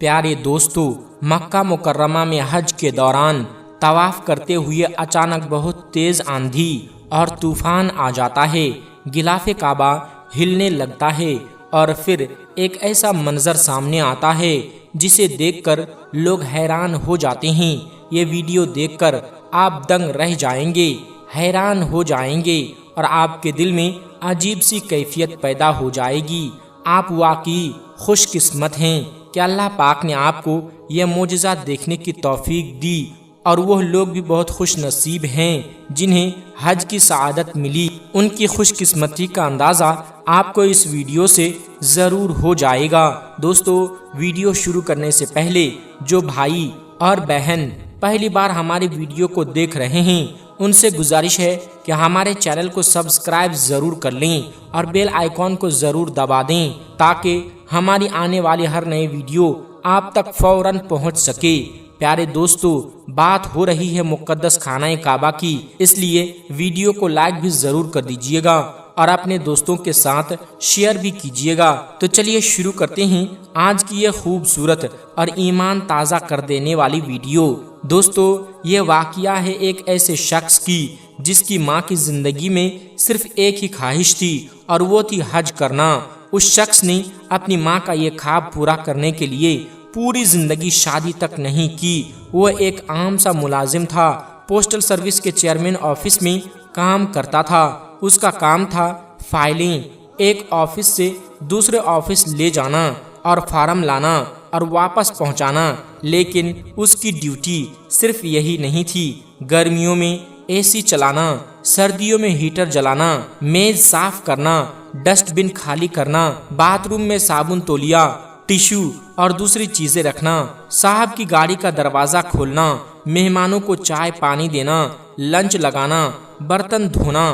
پیارے دوستو، مکہ مکرمہ میں حج کے دوران طواف کرتے ہوئے اچانک بہت تیز آندھی اور طوفان آ جاتا ہے۔ غلاف کعبہ ہلنے لگتا ہے اور پھر ایک ایسا منظر سامنے آتا ہے جسے دیکھ کر لوگ حیران ہو جاتے ہیں۔ یہ ویڈیو دیکھ کر آپ دنگ رہ جائیں گے، حیران ہو جائیں گے اور آپ کے دل میں عجیب سی کیفیت پیدا ہو جائے گی۔ آپ واقعی خوش قسمت ہیں کہ اللہ پاک نے آپ کو یہ معجزہ دیکھنے کی توفیق دی، اور وہ لوگ بھی بہت خوش نصیب ہیں جنہیں حج کی سعادت ملی۔ ان کی خوش قسمتی کا اندازہ آپ کو اس ویڈیو سے ضرور ہو جائے گا۔ دوستو، ویڈیو شروع کرنے سے پہلے جو بھائی اور بہن پہلی بار ہماری ویڈیو کو دیکھ رہے ہیں، ان سے گزارش ہے کہ ہمارے چینل کو سبسکرائب ضرور کر لیں اور بیل آئیکن کو ضرور دبا دیں تاکہ ہماری آنے والی ہر نئی ویڈیو آپ تک فوراً پہنچ سکے۔ پیارے دوستو، بات ہو رہی ہے مقدس خانہ کعبہ کی، اس لیے ویڈیو کو لائک بھی ضرور کر دیجیے گا اور اپنے دوستوں کے ساتھ شیئر بھی کیجیے گا۔ تو چلیے شروع کرتے ہیں آج کی یہ خوبصورت اور ایمان تازہ کر دینے والی ویڈیو۔ دوستو، یہ واقعہ ہے ایک ایسے شخص کی جس کی ماں کی زندگی میں صرف ایک ہی خواہش تھی اور وہ تھی حج کرنا۔ اس شخص نے اپنی ماں کا یہ خواب پورا کرنے کے لیے پوری زندگی شادی تک نہیں کی۔ وہ ایک عام سا ملازم تھا، پوسٹل سروس کے چیئرمین آفس میں کام کرتا تھا۔ اس کا کام تھا فائلیں ایک آفس سے دوسرے آفس لے جانا اور فارم لانا اور واپس پہنچانا، لیکن اس کی ڈیوٹی صرف یہی نہیں تھی۔ گرمیوں میں اے سی چلانا، سردیوں میں ہیٹر جلانا، میز صاف کرنا، ڈسٹ بن خالی کرنا، باتھ روم میں صابن تولیہ، ٹیشو اور دوسری چیزیں رکھنا، صاحب کی گاڑی کا دروازہ کھولنا، مہمانوں کو چائے پانی دینا، لنچ لگانا، برتن دھونا،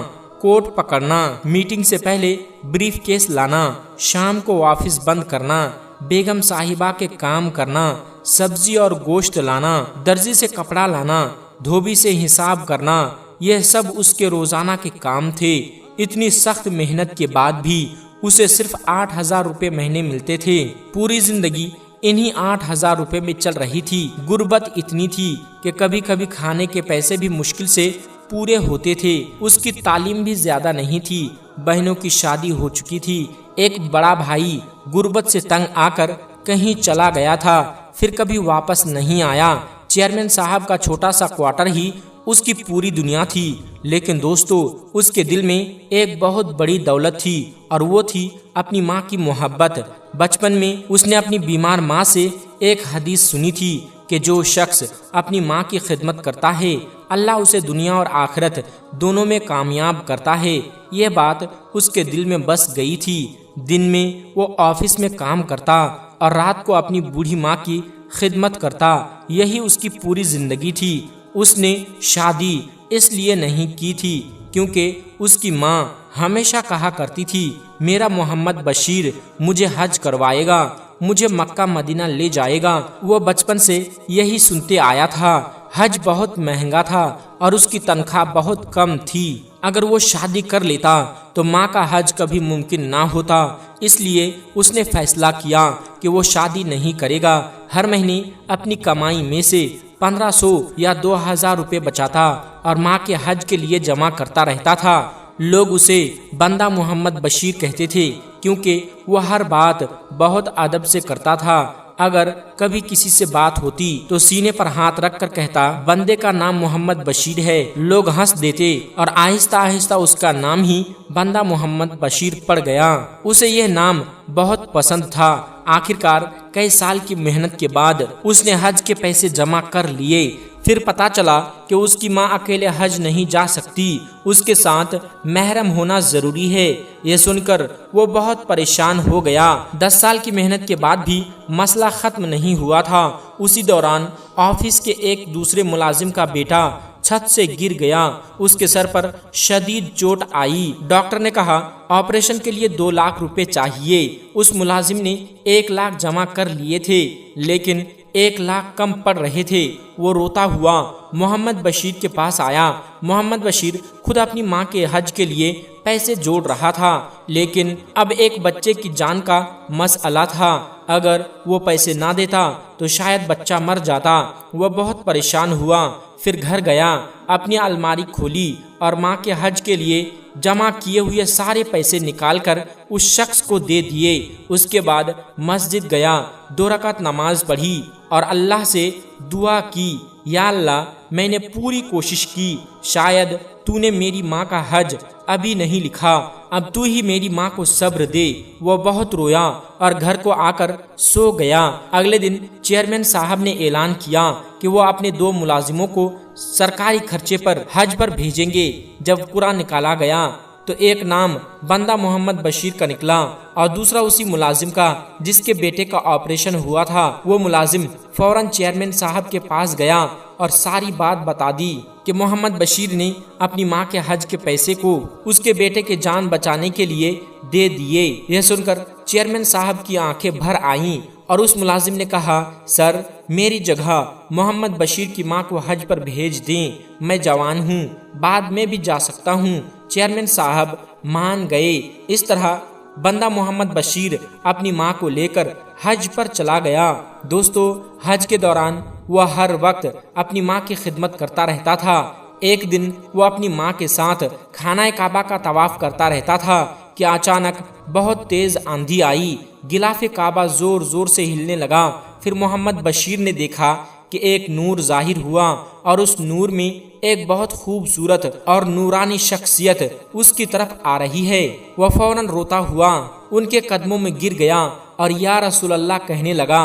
کوٹ پکڑنا، میٹنگ سے پہلے بریف کیس لانا، شام کو آفس بند کرنا، بیگم صاحبہ کے کام کرنا، سبزی اور گوشت لانا، درزی سے کپڑا لانا، دھوبی سے حساب کرنا، یہ سب اس کے روزانہ کے کام تھے۔ اتنی سخت محنت کے بعد بھی اسے صرف 8,000 روپے مہینے ملتے تھے۔ پوری زندگی انہی 8,000 روپے میں چل رہی تھی۔ غربت اتنی تھی کہ کبھی کبھی کھانے کے پیسے بھی مشکل سے پورے ہوتے تھے۔ اس کی تعلیم بھی زیادہ نہیں تھی، بہنوں کی شادی ہو چکی تھی۔ ایک بڑا بھائی غربت سے تنگ آ کر کہیں چلا گیا تھا، پھر کبھی واپس نہیں آیا۔ چیئرمین صاحب کا چھوٹا سا کوارٹر ہی اس کی پوری دنیا تھی، لیکن دوستو، اس کے دل میں ایک بہت بڑی دولت تھی اور وہ تھی اپنی ماں کی محبت۔ بچپن میں اس نے اپنی بیمار ماں سے ایک حدیث سنی تھی کہ جو شخص اپنی ماں کی خدمت کرتا ہے، اللہ اسے دنیا اور آخرت دونوں میں کامیاب کرتا ہے۔ یہ بات اس کے دل میں بس گئی تھی۔ دن میں وہ آفس میں کام کرتا اور رات کو اپنی بوڑھی ماں کی خدمت کرتا۔ یہی اس کی پوری زندگی تھی۔ اس نے شادی اس لیے نہیں کی تھی کیونکہ اس کی ماں ہمیشہ کہا کرتی تھی، میرا محمد بشیر مجھے حج کروائے گا، مجھے مکہ مدینہ لے جائے گا۔ وہ بچپن سے یہی سنتے آیا تھا۔ حج بہت مہنگا تھا اور اس کی تنخواہ بہت کم تھی۔ اگر وہ شادی کر لیتا تو ماں کا حج کبھی ممکن نہ ہوتا، اس لیے اس نے فیصلہ کیا کہ وہ شادی نہیں کرے گا۔ ہر مہینے اپنی کمائی میں سے 1,500 یا 2,000 روپے بچاتا اور ماں کے حج کے لیے جمع کرتا رہتا تھا۔ لوگ اسے بندہ محمد بشیر کہتے تھے کیونکہ وہ ہر بات بہت ادب سے کرتا تھا۔ اگر کبھی کسی سے بات ہوتی تو سینے پر ہاتھ رکھ کر کہتا، بندے کا نام محمد بشیر ہے۔ لوگ ہنس دیتے اور آہستہ آہستہ اس کا نام ہی بندہ محمد بشیر پڑ گیا۔ اسے یہ نام بہت پسند تھا۔ آخرکار کئی سال کی محنت کے بعد اس نے حج کے پیسے جمع کر لیے۔ پھر پتا چلا کہ اس کی ماں اکیلے حج نہیں جا سکتی، اس کے ساتھ محرم ہونا ضروری ہے۔ یہ سن کر وہ بہت پریشان ہو گیا۔ 10 سال کی محنت کے بعد بھی مسئلہ ختم نہیں ہوا تھا۔ اسی دوران آفس کے ایک دوسرے ملازم کا بیٹا چھت سے گر گیا۔ اس کے سر پر شدید چوٹ آئی۔ ڈاکٹر نے کہا آپریشن کے لیے 2 لاکھ روپے چاہیے۔ اس ملازم نے 1 لاکھ جمع کر لیے تھے، لیکن 1 لاکھ کم پڑ رہے تھے۔ وہ روتا ہوا محمد بشیر کے پاس آیا۔ محمد بشیر خود اپنی ماں کے حج کے لیے پیسے جوڑ رہا تھا، لیکن اب ایک بچے کی جان کا مسئلہ تھا۔ اگر وہ پیسے نہ دیتا تو شاید بچہ مر جاتا۔ وہ بہت پریشان ہوا، پھر گھر گیا، اپنی الماری کھولی اور ماں کے حج کے لیے جمع کیے ہوئے سارے پیسے نکال کر اس شخص کو دے دیے۔ اس کے بعد مسجد گیا، 2 رکعت نماز پڑھی اور اللہ سے دعا کی، یا اللہ میں نے پوری کوشش کی، شاید تو نے میری ماں کا حج ابھی نہیں لکھا، اب تو ہی میری ماں کو صبر دے۔ وہ بہت رویا اور گھر کو آ کر سو گیا۔ اگلے دن چیئرمین صاحب نے اعلان کیا کہ وہ اپنے 2 ملازموں کو سرکاری خرچے پر حج پر بھیجیں گے۔ جب قرعہ نکالا گیا تو ایک نام بندہ محمد بشیر کا نکلا اور دوسرا اسی ملازم کا جس کے بیٹے کا آپریشن ہوا تھا۔ وہ ملازم فوراً چیئرمین صاحب کے پاس گیا اور ساری بات بتا دی کہ محمد بشیر نے اپنی ماں کے حج کے پیسے کو اس کے بیٹے کے جان بچانے کے لیے دے دیے۔ یہ سن کر چیئرمین صاحب کی آنکھیں بھر آئیں اور اس ملازم نے کہا، سر میری جگہ محمد بشیر کی ماں کو حج پر بھیج دیں، میں جوان ہوں، بعد میں بھی جا سکتا ہوں۔ چیئرمین صاحب مان گئے۔ اس طرح بندہ محمد بشیر اپنی ماں کو لے کر حج پر چلا گیا۔ دوستو، حج کے دوران وہ ہر وقت اپنی ماں کی خدمت کرتا رہتا تھا۔ ایک دن وہ اپنی ماں کے ساتھ خانہ کعبہ کا طواف کرتا رہتا تھا کہ اچانک بہت تیز آندھی آئی، غلاف کعبہ زور زور سے ہلنے لگا۔ پھر محمد بشیر نے دیکھا کہ ایک نور ظاہر ہوا اور اس نور میں ایک بہت خوبصورت اور نورانی شخصیت اس کی طرف آ رہی ہے۔ وہ فوراً روتا ہوا ان کے قدموں میں گر گیا اور یا رسول اللہ کہنے لگا۔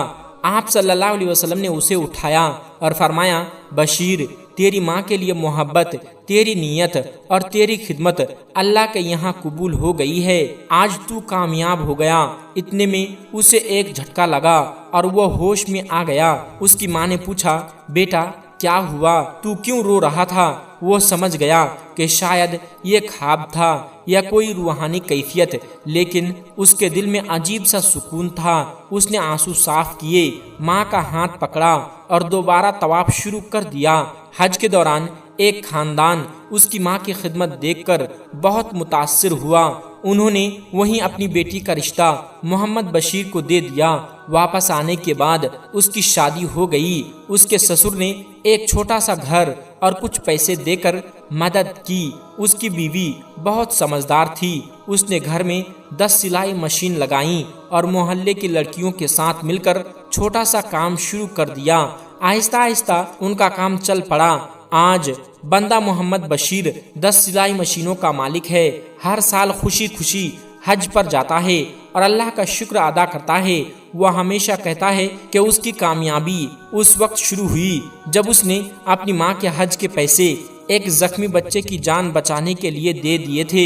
آپ صلی اللہ علیہ وسلم نے اسے اٹھایا اور فرمایا، بشیر تیری ماں کے لیے محبت، تیری نیت اور تیری خدمت اللہ کے یہاں قبول ہو گئی ہے، آج تو کامیاب ہو گیا۔ اتنے میں اسے ایک جھٹکا لگا اور وہ ہوش میں آ گیا۔ اس کی ماں نے پوچھا، بیٹا کیا ہوا، تو کیوں رو رہا تھا؟ وہ سمجھ گیا کہ شاید یہ خواب تھا یا کوئی روحانی کیفیت، لیکن اس کے دل میں عجیب سا سکون تھا۔ اس نے آنسو صاف کیے، ماں کا ہاتھ پکڑا اور دوبارہ طواف شروع کر دیا۔ حج کے دوران ایک خاندان اس کی ماں کی خدمت دیکھ کر بہت متاثر ہوا۔ انہوں نے وہیں اپنی بیٹی کا رشتہ محمد بشیر کو دے دیا۔ واپس آنے کے بعد اس کی شادی ہو گئی۔ اس کے سسر نے ایک چھوٹا سا گھر اور کچھ پیسے دے کر مدد کی۔ اس کی بیوی بہت سمجھدار تھی۔ اس نے گھر میں 10 سلائی مشین لگائیں اور محلے کی لڑکیوں کے ساتھ مل کر چھوٹا سا کام شروع کر دیا۔ آہستہ آہستہ ان کا کام چل پڑا۔ آج بندہ محمد بشیر 10 سلائی مشینوں کا مالک ہے۔ ہر سال خوشی خوشی حج پر جاتا ہے اور اللہ کا شکر ادا کرتا ہے۔ وہ ہمیشہ کہتا ہے کہ اس کی کامیابی اس وقت شروع ہوئی جب اس نے اپنی ماں کے حج کے پیسے ایک زخمی بچے کی جان بچانے کے لیے دے دیے تھے۔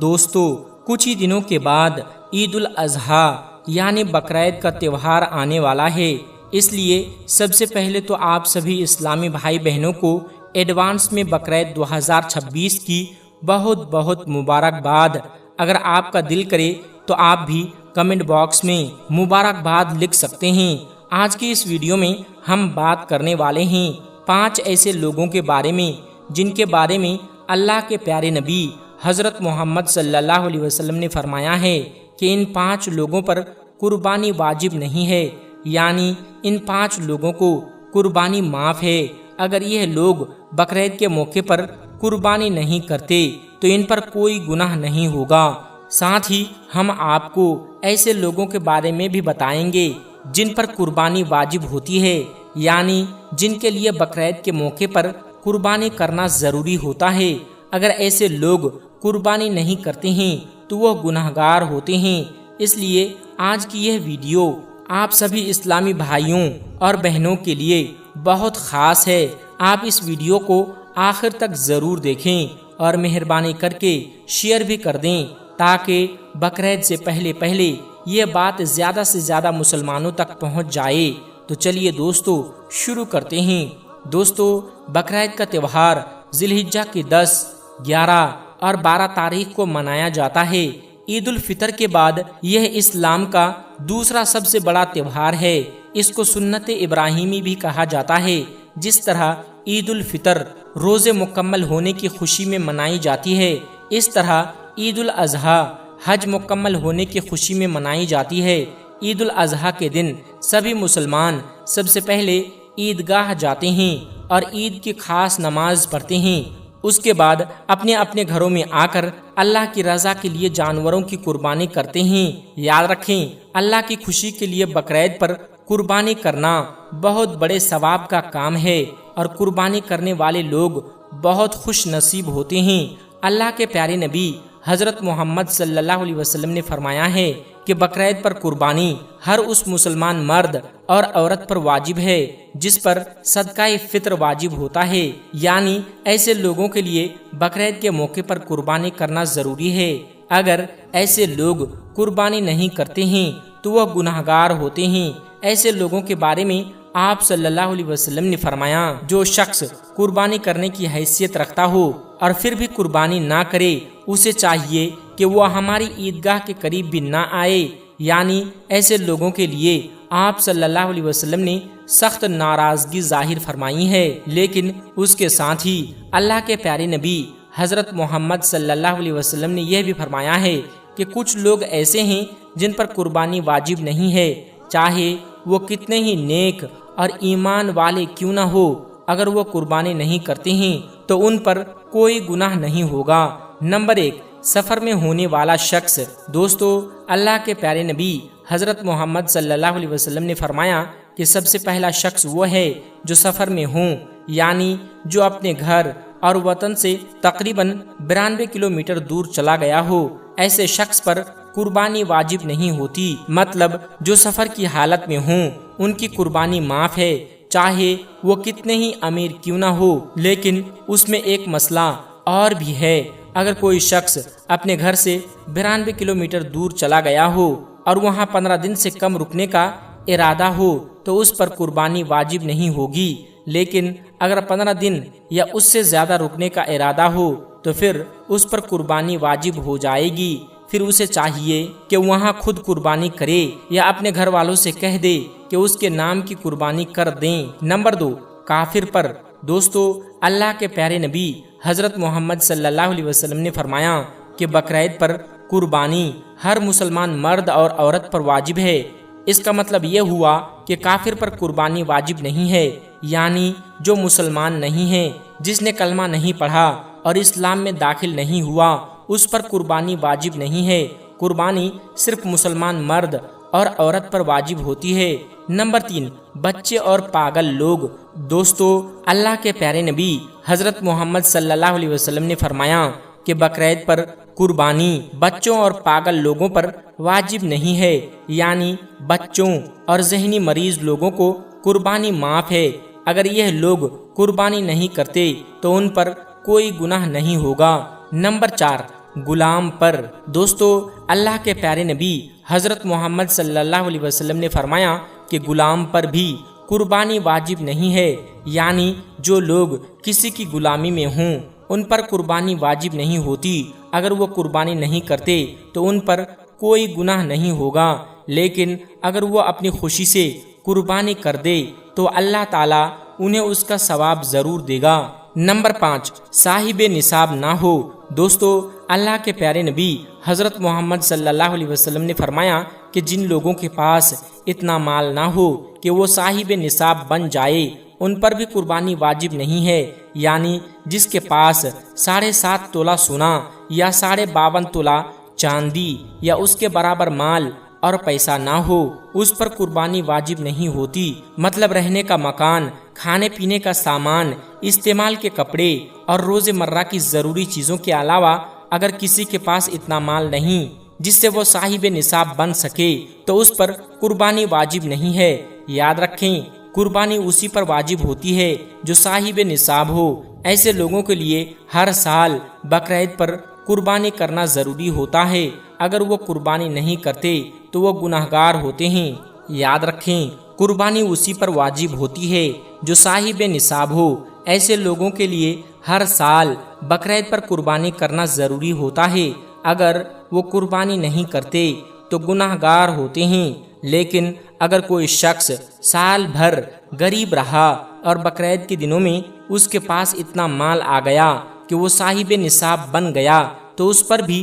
دوستو، کچھ ہی دنوں کے بعد عید الاضحیٰ یعنی بقرعید کا تہوار آنے والا ہے۔ اس لیے سب سے پہلے تو آپ سبھی اسلامی بھائی بہنوں کو ایڈوانس میں بقرعید 2026 کی بہت بہت مبارکباد۔ اگر آپ کا دل کرے تو آپ بھی کمنٹ باکس میں مبارکباد لکھ سکتے ہیں۔ آج کی اس ویڈیو میں ہم بات کرنے والے ہیں 5 ایسے لوگوں کے بارے میں جن کے بارے میں اللہ کے پیارے نبی حضرت محمد صلی اللہ علیہ وسلم نے فرمایا ہے کہ ان 5 لوگوں پر قربانی واجب نہیں ہے، یعنی ان 5 لوگوں کو قربانی معاف ہے۔ اگر یہ لوگ بقرعید کے موقع پر قربانی نہیں کرتے تو ان پر کوئی گناہ نہیں ہوگا۔ ساتھ ہی ہم آپ کو ایسے لوگوں کے بارے میں بھی بتائیں گے جن پر قربانی واجب ہوتی ہے، یعنی جن کے لیے بقرعید کے موقع پر قربانی کرنا ضروری ہوتا ہے۔ اگر ایسے لوگ قربانی نہیں کرتے ہیں تو وہ گنہگار ہوتے ہیں۔ اس لیے آج کی یہ ویڈیو آپ سبھی اسلامی بھائیوں اور بہنوں کے لیے بہت خاص ہے۔ آپ اس ویڈیو کو آخر تک ضرور دیکھیں اور مہربانی کر کے شیئر بھی کر دیں تاکہ بقرعید سے پہلے یہ بات زیادہ سے زیادہ مسلمانوں تک پہنچ جائے۔ تو چلیے دوستو شروع کرتے ہیں۔ دوستو، بقرعید کا تہوار ذی الحجہ کی 10، 11 اور 12 تاریخ کو منایا جاتا ہے۔ عید الفطر کے بعد یہ اسلام کا دوسرا سب سے بڑا تہوار ہے۔ اس کو سنت ابراہیمی بھی کہا جاتا ہے۔ جس طرح عید الفطر روزے مکمل ہونے کی خوشی میں منائی جاتی ہے، اس طرح عید الاضحیٰ حج مکمل ہونے کی خوشی میں منائی جاتی ہے۔ عید الاضحیٰ کے دن سبھی مسلمان سب سے پہلے عیدگاہ جاتے ہیں اور عید کی خاص نماز پڑھتے ہیں۔ اس کے بعد اپنے اپنے گھروں میں آ کر اللہ کی رضا کے لیے جانوروں کی قربانی کرتے ہیں۔ یاد رکھیں، اللہ کی خوشی کے لیے بقرعید پر قربانی کرنا بہت بڑے ثواب کا کام ہے اور قربانی کرنے والے لوگ بہت خوش نصیب ہوتے ہیں۔ اللہ کے پیارے نبی حضرت محمد صلی اللہ علیہ وسلم نے فرمایا ہے کہ بقرعید پر قربانی ہر اس مسلمان مرد اور عورت پر واجب ہے جس پر صدقہ فطر واجب ہوتا ہے، یعنی ایسے لوگوں کے لیے بقرعید کے موقع پر قربانی کرنا ضروری ہے۔ اگر ایسے لوگ قربانی نہیں کرتے ہیں تو وہ گناہگار ہوتے ہیں۔ ایسے لوگوں کے بارے میں آپ صلی اللہ علیہ وسلم نے فرمایا، جو شخص قربانی کرنے کی حیثیت رکھتا ہو اور پھر بھی قربانی نہ کرے، اسے چاہیے کہ وہ ہماری عیدگاہ کے قریب بھی نہ آئے۔ یعنی ایسے لوگوں کے لیے آپ صلی اللہ علیہ وسلم نے سخت ناراضگی ظاہر فرمائی ہے، لیکن اس کے ساتھ ہی اللہ کے پیارے نبی حضرت محمد صلی اللہ علیہ وسلم نے یہ بھی فرمایا ہے کہ کچھ لوگ ایسے ہیں جن پر قربانی واجب نہیں ہے، چاہے وہ کتنے ہی نیک اور ایمان والے کیوں نہ ہو۔ اگر وہ قربانی نہیں کرتے ہیں تو ان پر کوئی گناہ نہیں ہوگا۔ نمبر 1، سفر میں ہونے والا شخص۔ دوستو، اللہ کے پیارے نبی حضرت محمد صلی اللہ علیہ وسلم نے فرمایا کہ سب سے پہلا شخص وہ ہے جو سفر میں ہوں، یعنی جو اپنے گھر اور وطن سے تقریباً 92 کلومیٹر دور چلا گیا ہو۔ ایسے شخص پر قربانی واجب نہیں ہوتی، مطلب جو سفر کی حالت میں ہوں ان کی قربانی معاف ہے، چاہے وہ کتنے ہی امیر کیوں نہ ہو۔ لیکن اس میں ایک مسئلہ اور بھی ہے، اگر کوئی شخص اپنے گھر سے 92 کلومیٹر دور چلا گیا ہو اور وہاں 15 دن سے کم رکنے کا ارادہ ہو تو اس پر قربانی واجب نہیں ہوگی، لیکن اگر 15 دن یا اس سے زیادہ رکنے کا ارادہ ہو تو پھر اس پر قربانی واجب ہو جائے گی۔ پھر اسے چاہیے کہ وہاں خود قربانی کرے یا اپنے گھر والوں سے کہہ دے کہ اس کے نام کی قربانی کر دیں۔ نمبر 2، کافر پر۔ دوستو، اللہ کے پیارے نبی حضرت محمد صلی اللہ علیہ وسلم نے فرمایا کہ بقرعید پر قربانی ہر مسلمان مرد اور عورت پر واجب ہے۔ اس کا مطلب یہ ہوا کہ کافر پر قربانی واجب نہیں ہے، یعنی جو مسلمان نہیں ہے، جس نے کلمہ نہیں پڑھا اور اسلام میں داخل نہیں ہوا، اس پر قربانی واجب نہیں ہے۔ قربانی صرف مسلمان مرد اور عورت پر واجب ہوتی ہے۔ نمبر 3، بچے اور پاگل لوگ۔ دوستو، اللہ کے پیارے نبی حضرت محمد صلی اللہ علیہ وسلم نے فرمایا کہ بقرعید پر قربانی بچوں اور پاگل لوگوں پر واجب نہیں ہے، یعنی بچوں اور ذہنی مریض لوگوں کو قربانی معاف ہے۔ اگر یہ لوگ قربانی نہیں کرتے تو ان پر کوئی گناہ نہیں ہوگا۔ نمبر 4، غلام پر۔ دوستو، اللہ کے پیارے نبی حضرت محمد صلی اللہ علیہ وسلم نے فرمایا کہ غلام پر بھی قربانی واجب نہیں ہے، یعنی جو لوگ کسی کی غلامی میں ہوں ان پر قربانی واجب نہیں ہوتی۔ اگر وہ قربانی نہیں کرتے تو ان پر کوئی گناہ نہیں ہوگا، لیکن اگر وہ اپنی خوشی سے قربانی کر دے تو اللہ تعالیٰ انہیں اس کا ثواب ضرور دے گا۔ نمبر 5، صاحب نصاب نہ ہو۔ دوستو، اللہ کے پیارے نبی حضرت محمد صلی اللہ علیہ وسلم نے فرمایا کہ جن لوگوں کے پاس اتنا مال نہ ہو کہ وہ صاحب نصاب بن جائے ان پر بھی قربانی واجب نہیں ہے، یعنی جس کے پاس 7.5 تولہ سونا یا 52.5 تولہ چاندی یا اس کے برابر مال اور پیسہ نہ ہو، اس پر قربانی واجب نہیں ہوتی۔ مطلب رہنے کا مکان، کھانے پینے کا سامان، استعمال کے کپڑے اور روز مرہ کی ضروری چیزوں کے علاوہ اگر کسی کے پاس اتنا مال نہیں جس سے وہ صاحب نصاب بن سکے تو اس پر قربانی واجب نہیں ہے۔ یاد رکھیں، قربانی اسی پر واجب ہوتی ہے جو صاحب نصاب ہو۔ ایسے لوگوں کے لیے ہر سال بقرعید پر قربانی کرنا ضروری ہوتا ہے۔ اگر وہ قربانی نہیں کرتے تو وہ گناہگار ہوتے ہیں۔ یاد رکھیں، قربانی اسی پر واجب ہوتی ہے جو صاحب نصاب ہو۔ ایسے لوگوں کے لیے ہر سال بقرعید پر قربانی کرنا ضروری ہوتا ہے۔ اگر وہ قربانی نہیں کرتے تو گناہگار ہوتے ہیں، لیکن اگر کوئی شخص سال بھر غریب رہا اور بقرعید کے دنوں میں اس کے پاس اتنا مال آ گیا کہ وہ صاحب نصاب بن گیا تو اس پر بھی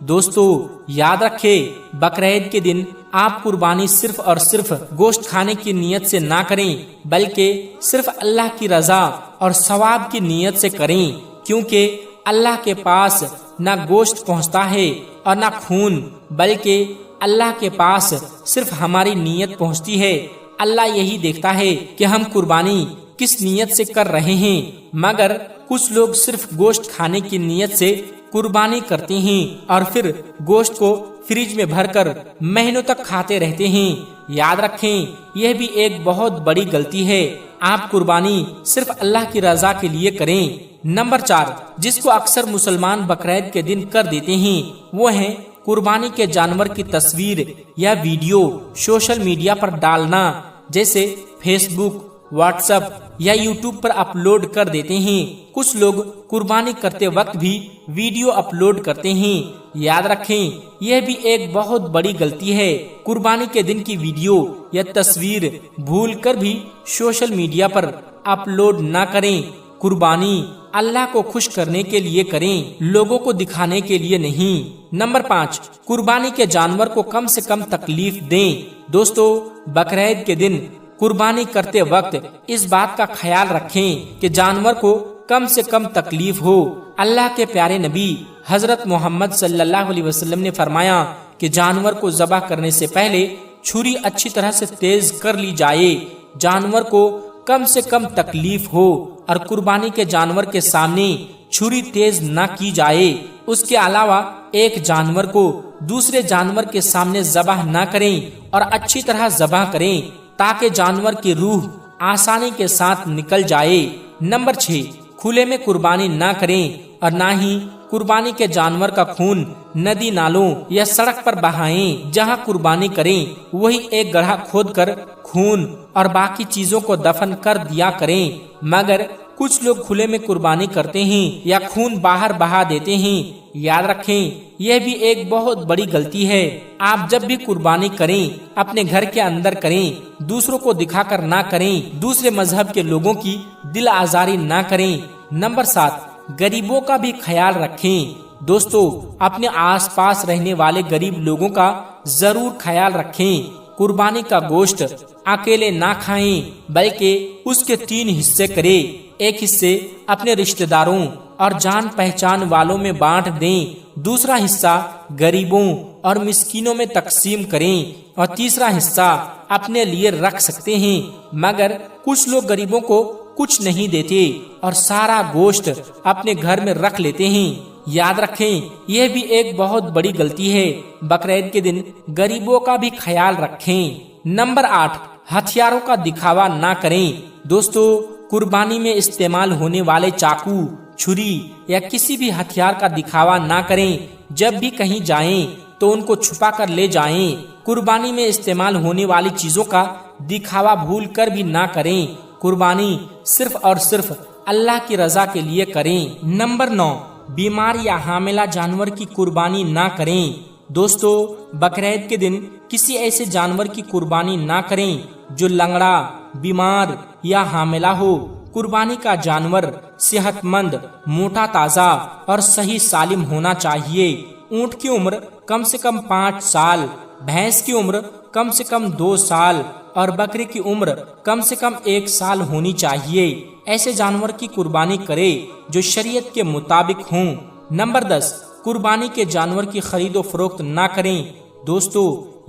دوستو یاد رکھیں، بقرعید کے دن آپ قربانی صرف اور صرف گوشت کھانے کی نیت سے نہ کریں، بلکہ صرف اللہ کی رضا اور ثواب کی نیت سے کریں، کیونکہ اللہ کے پاس نہ گوشت پہنچتا ہے اور نہ خون، بلکہ اللہ کے پاس صرف ہماری نیت پہنچتی ہے۔ اللہ یہی دیکھتا ہے کہ ہم قربانی کس نیت سے کر رہے ہیں، مگر کچھ لوگ صرف گوشت کھانے کی نیت سے قربانی کرتے ہیں اور پھر گوشت کو فریج میں بھر کر مہینوں تک کھاتے رہتے ہیں۔ یاد رکھیں، یہ بھی ایک بہت بڑی غلطی ہے۔ آپ قربانی صرف اللہ کی رضا کے لیے کریں۔ نمبر 4، جس کو اکثر مسلمان بقرعید کے دن کر دیتے ہیں، وہ ہے قربانی کے جانور کی تصویر یا ویڈیو سوشل میڈیا پر ڈالنا، جیسے فیس بک، واٹس ایپ یا یوٹیوب پر اپلوڈ کر دیتے ہیں۔ کچھ لوگ قربانی کرتے وقت بھی ویڈیو اپلوڈ کرتے ہیں۔ یاد رکھیں، یہ بھی ایک بہت بڑی غلطی ہے۔ قربانی کے دن کی ویڈیو یا تصویر بھول کر بھی سوشل میڈیا پر اپلوڈ نہ کریں۔ قربانی اللہ کو خوش کرنے کے لیے کریں، لوگوں کو دکھانے کے لیے نہیں۔ نمبر 5، قربانی کے جانور کو کم سے کم تکلیف دیں۔ دوستو بقرعید کے دن قربانی کرتے وقت اس بات کا خیال رکھیں کہ جانور کو کم سے کم تکلیف ہو۔ اللہ کے پیارے نبی حضرت محمد صلی اللہ علیہ وسلم نے فرمایا کہ جانور کو ذبح کرنے سے پہلے چھری اچھی طرح سے تیز کر لی جائے، جانور کو کم سے کم تکلیف ہو، اور قربانی کے جانور کے سامنے چھری تیز نہ کی جائے۔ اس کے علاوہ ایک جانور کو دوسرے جانور کے سامنے ذبح نہ کریں اور اچھی طرح ذبح کریں تاکہ جانور کی روح آسانی کے ساتھ نکل جائے۔ نمبر 6، کھلے میں قربانی نہ کریں اور نہ ہی قربانی کے جانور کا خون ندی، نالوں یا سڑک پر بہائیں۔ جہاں قربانی کریں وہی ایک گڑھا کھود کر خون اور باقی چیزوں کو دفن کر دیا کریں، مگر کچھ لوگ کھلے میں قربانی کرتے ہیں یا خون باہر بہا دیتے ہیں۔ یاد رکھیں، یہ بھی ایک بہت بڑی غلطی ہے۔ آپ جب بھی قربانی کریں اپنے گھر کے اندر کریں، دوسروں کو دکھا کر نہ کریں، دوسرے مذہب کے لوگوں کی دل آزاری نہ کریں۔ نمبر 7، غریبوں کا بھی خیال رکھیں۔ دوستو اپنے آس پاس رہنے والے غریب لوگوں کا ضرور خیال رکھیں۔ قربانی کا گوشت اکیلے نہ کھائیں، بلکہ اس کے 3 حصے کریں۔ ایک حصے اپنے رشتہ داروں اور جان پہچان والوں میں بانٹ دیں، دوسرا حصہ غریبوں اور مسکینوں میں تقسیم کریں، اور تیسرا حصہ اپنے لیے رکھ سکتے ہیں۔ مگر کچھ لوگ غریبوں کو کچھ نہیں دیتے اور سارا گوشت اپنے گھر میں رکھ لیتے ہیں۔ یاد رکھیں، یہ بھی ایک بہت بڑی غلطی ہے۔ بقرعید کے دن غریبوں کا بھی خیال رکھیں۔ نمبر 8، ہتھیاروں کا دکھاوا نہ کریں۔ دوستو قربانی میں استعمال ہونے والے چاقو، چھری یا کسی بھی ہتھیار کا دکھاوا نہ کریں۔ جب بھی کہیں جائیں تو ان کو چھپا کر لے جائیں۔ قربانی میں استعمال ہونے والی چیزوں کا دکھاوا بھول کر بھی نہ کریں۔ قربانی صرف اور صرف اللہ کی رضا کے لیے کریں۔ نمبر 9، بیمار یا حاملہ جانور کی قربانی نہ کریں۔ دوستو بقرعید کے دن کسی ایسے جانور کی قربانی نہ کریں جو لنگڑا، بیمار یا حاملہ ہو۔ قربانی کا جانور صحت مند، موٹا تازہ اور صحیح سالم ہونا چاہیے۔ اونٹ کی عمر کم سے کم 5 سال، بھینس کی عمر کم سے کم 2 سال اور بکری کی عمر کم سے کم 1 سال ہونی چاہیے۔ ایسے جانور کی قربانی کرے جو شریعت کے مطابق ہوں۔ نمبر 10، قربانی کے جانور کی خرید و فروخت نہ کریں۔ دوستو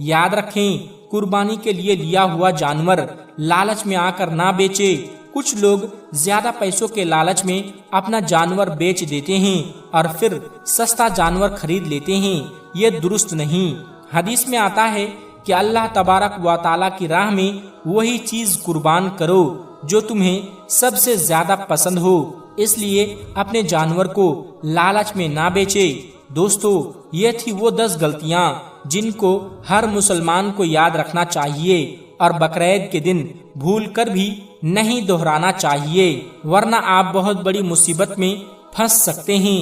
یاد رکھیں، قربانی کے لیے لیا ہوا جانور لالچ میں آ کر نہ بیچے۔ کچھ لوگ زیادہ پیسوں کے لالچ میں اپنا جانور بیچ دیتے ہیں اور پھر سستا جانور خرید لیتے ہیں۔ یہ درست نہیں۔ حدیث میں آتا ہے کہ اللہ تبارک و تعالیٰ کی راہ میں وہی چیز قربان کرو جو تمہیں سب سے زیادہ پسند ہو۔ اس لیے اپنے جانور کو لالچ میں نہ بیچے۔ دوستو یہ تھی وہ 10 غلطیاں جن کو ہر مسلمان کو یاد رکھنا چاہیے اور بقرعید کے دن بھول کر بھی نہیں دہرانا چاہیے، ورنہ آپ بہت بڑی مصیبت میں پھنس سکتے ہیں۔